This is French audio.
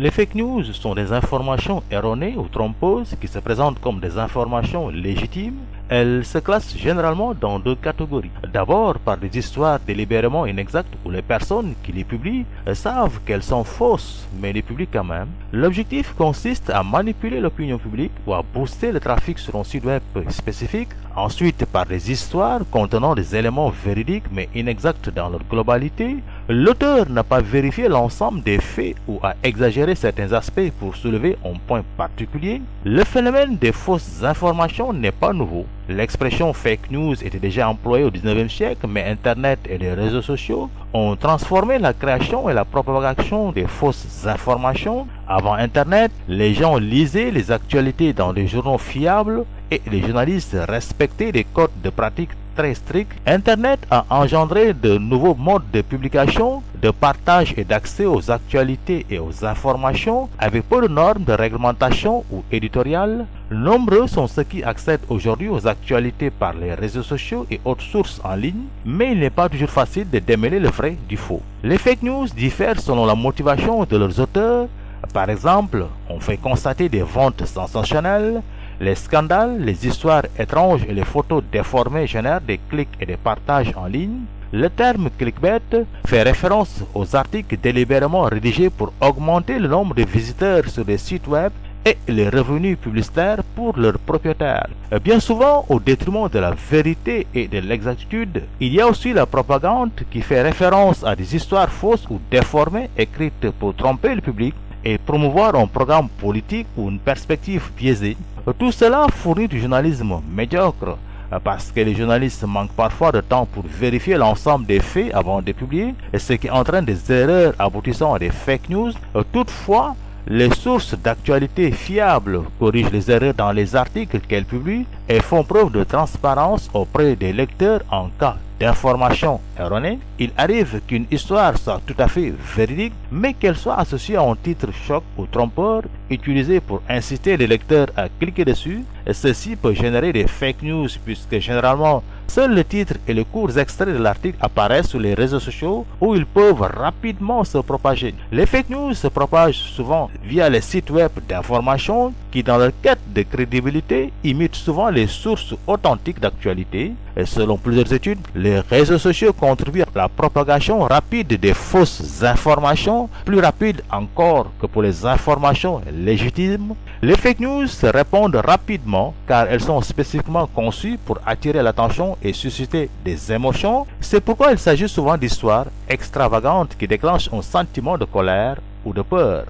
Les fake news sont des informations erronées ou trompeuses qui se présentent comme des informations légitimes. Elles se classent généralement dans deux catégories. D'abord par des histoires délibérément inexactes où les personnes qui les publient savent qu'elles sont fausses mais les publient quand même. L'objectif consiste à manipuler l'opinion publique ou à booster le trafic sur un site web spécifique. Ensuite par des histoires contenant des éléments véridiques mais inexacts dans leur globalité. L'auteur n'a pas vérifié l'ensemble des faits ou a exagéré certains aspects pour soulever un point particulier. Le phénomène des fausses informations n'est pas nouveau. L'expression fake news était déjà employée au 19e siècle, mais Internet et les réseaux sociaux ont transformé la création et la propagation des fausses informations. Avant Internet, les gens lisaient les actualités dans des journaux fiables et les journalistes respectaient des codes de pratique très stricts. Internet a engendré de nouveaux modes de publication, de partage et d'accès aux actualités et aux informations avec peu de normes de réglementation ou éditoriales. Nombreux sont ceux qui accèdent aujourd'hui aux actualités par les réseaux sociaux et autres sources en ligne, mais il n'est pas toujours facile de démêler le vrai du faux. Les fake news diffèrent selon la motivation de leurs auteurs. Par exemple, on fait constater des ventes sensationnelles, les scandales, les histoires étranges et les photos déformées génèrent des clics et des partages en ligne. Le terme clickbait fait référence aux articles délibérément rédigés pour augmenter le nombre de visiteurs sur les sites web et les revenus publicitaires pour leurs propriétaires. Bien souvent, au détriment de la vérité et de l'exactitude, il y a aussi la propagande qui fait référence à des histoires fausses ou déformées écrites pour tromper le public et promouvoir un programme politique ou une perspective biaisée. Tout cela fournit du journalisme médiocre parce que les journalistes manquent parfois de temps pour vérifier l'ensemble des faits avant de publier, ce qui entraîne des erreurs aboutissant à des fake news. Toutefois, les sources d'actualité fiables corrigent les erreurs dans les articles qu'elles publient et font preuve de transparence auprès des lecteurs en cas d'informations erronées. Il arrive qu'une histoire soit tout à fait véridique, mais qu'elle soit associée à un titre choc ou trompeur utilisé pour inciter les lecteurs à cliquer dessus. Et ceci peut générer des fake news puisque généralement seuls le titre et les courts extraits de l'article apparaissent sur les réseaux sociaux où ils peuvent rapidement se propager. Les fake news se propagent souvent via les sites web d'information qui, dans leur quête de crédibilité, imitent souvent les sources authentiques d'actualité. Et selon plusieurs études, les réseaux sociaux contribuent à la propagation rapide des fausses informations, plus rapide encore que pour les informations légitimes. Les fake news se répandent rapidement car elles sont spécifiquement conçues pour attirer l'attention et susciter des émotions. C'est pourquoi il s'agit souvent d'histoires extravagantes qui déclenchent un sentiment de colère ou de peur.